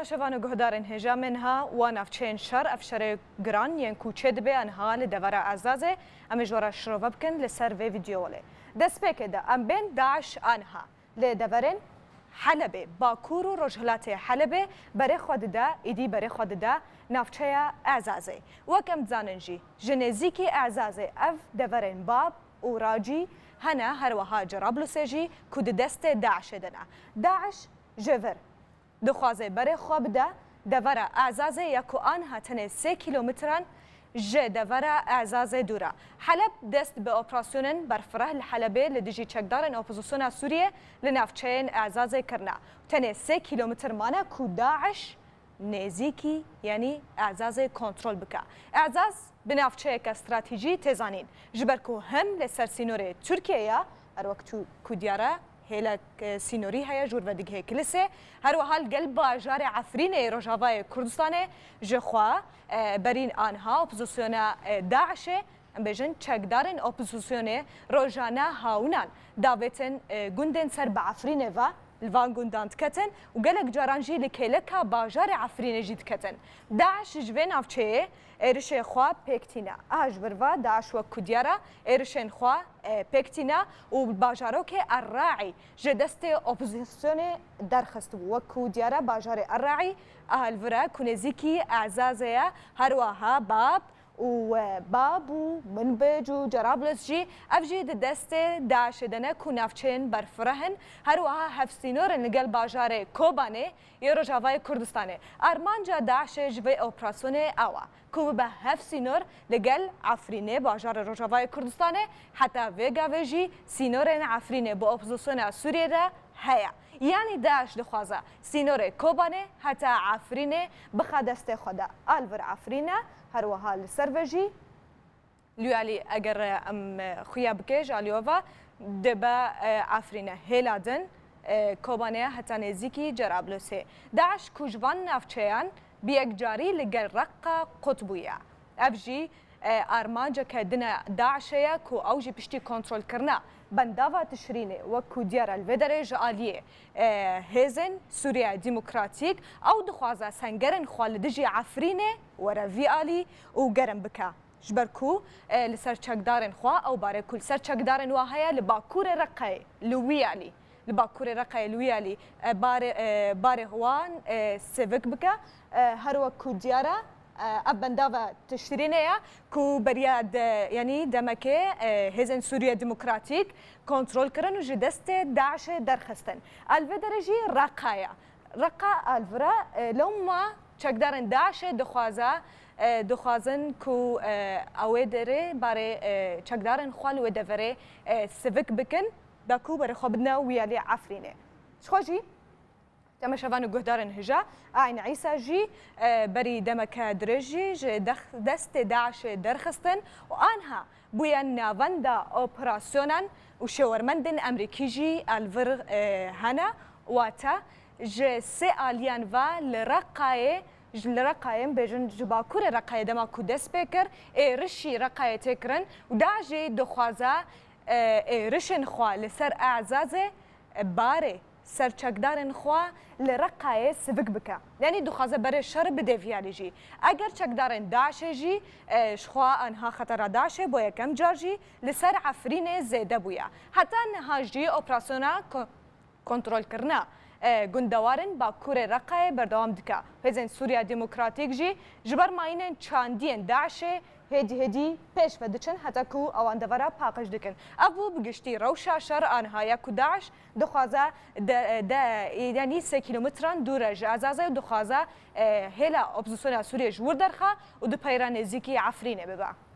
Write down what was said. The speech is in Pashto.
تماشاوان گهدارن هجا منها و نافچین شر افشار گران ین کوچه دبه انها لدوار عزازه امی جورا شروع بکن لسر وی ویدیوله دست بکده ام بین داعش آنها لدوارن حلبه باکور و رجحلات حلبه برای خود ده ایدی برای خود ده نافچه عزازه وکم زاننجی جنزیکی عزازه اف دورن باب و راجی هنا هروها جرابلوسجی کود دست داعش دنا داعش جور دخوازه برای خواب ده دوره اعزازه یکو آنها تنه 3 کیلومتران جه دوره اعزازه دوره حلب دست به اپراسیونن برفره الحلبه لدیجی چکدارن اپوزیسیون سوریه لنافچین اعزازه کرنا تنه 3 کیلومتر مانه کو داعش نزیکی یعنی اعزازه کنترل بکه اعزاز بنافچه یک استراتژی تزانین جبرکو هم لسر سینور ترکیه هر وقت کو دیاره هلا سینوری هیا جور و دیگه کلیسه هر وحال قلب باجار عفرین روجاوای کردستان جخوا برین آنها اپوزیسیون داعش بجن چکدارن اپوزیسیون روجانه هاونان داوتن گندن سر بعفرین و الوان گندان تکتن و قلق جارانجی لکیلکا باجار عفرین جید کتن داعش جوین افچه ایرش خوا پکتینا اجبروا داعش و کدیارا ایرشن خوا پکتینا و باجارو که الراعی جدست اپوزیسیون درخست و کدیارا باجار الراعی اهلورا کنزیکی اعزازه هرواها باب و بابو منبج و جرابلس جی افجی دست داعش دنه کنافچین برفرهن هروها هفسینورن لگل باجار کوبانه یا رجاوای کردستانه ارمانجا داعش جوی اپراسیون اوا کو به هفسینور لگل عفرینه باجار رجاوای کردستانه حتی وگا وجی سینورن عفرینه با اپوزیسیون سوریه را هیا یعنی داعش دخوازه سینور کوبانه حتی عفرینه بخدست خدا الور عفرینه هر وحال سروجی لیالی اگر ام خویا بکش آلیووا دبا عفرینه هلادن کوبانه حتی نزیکی جرابلوسه داعش کجوان نافچیان بیک جاری لگل رقا قطبویا افجی ارمانجا کدنا داعشیا کو اوجی پشتی کنترل کرنا بنداوا تشرینه و کو دیار الودرج عالیه هزن سوریا دموکراتیک او دخوازه سنگرن خالدجی عفرینه وروی عالی و گرم بکا جبرکو لسر چکدارن خوا او باره کل سر چکدارن واهیا لباکور رقای لوی علی لباکور رقای لوی علی باره هوان سیوک بکا هر وکو دیاره ابنداوا تشرینه کو بریاد یعنی دمکه هزن سوریا دموکراتیک کنترل کردن و جدست داعش درخستن الودرجی رقایا رقا الورا لما چکدارن داعش دخوازن کو اویدره برای چکدارن خوال و دوره سیوک بکن داکو برای خوابنا ویالی عفرینه شخوجی تماشاوان گهدارن هجا عین عیسی جی بری دمک درجی دست داعش درخستن و آنها بویان ناوندا اپراسیونان و شورمندن امریکی جی الور هنا واتا ج سه آلیان و لرقایم بجن جباکور رقای دما کودس بکر رشی رقای تکرن و داعش دخوازه رشن خوا لسر اعزازه باره سرچکدارن خوا لرقای سوک بکا یعنی دخوازه برای شر بده ویالی جی اگر چکدارن داعش جی شخوا انها خطر داعش با یکم جار جی لسر عفرین زیده بویا حتی انها جی اپراسیونا کنترول کرنا گندوارن با کور رقای بردوام دکا هزن سوریا دموکراتیک جی جبر ماینن چاندین داعش هدی پیش ودچن حتی کو اوان دورا پاکش دکن ابو بگشتی روشا شر آنها یا کو داعش دخوازه یعنی 3 کیلومتران دوره جازازه دخوازه هلا اپوزیسیون سوریه جور درخه و دو پیران نزیکی عفرینه ببا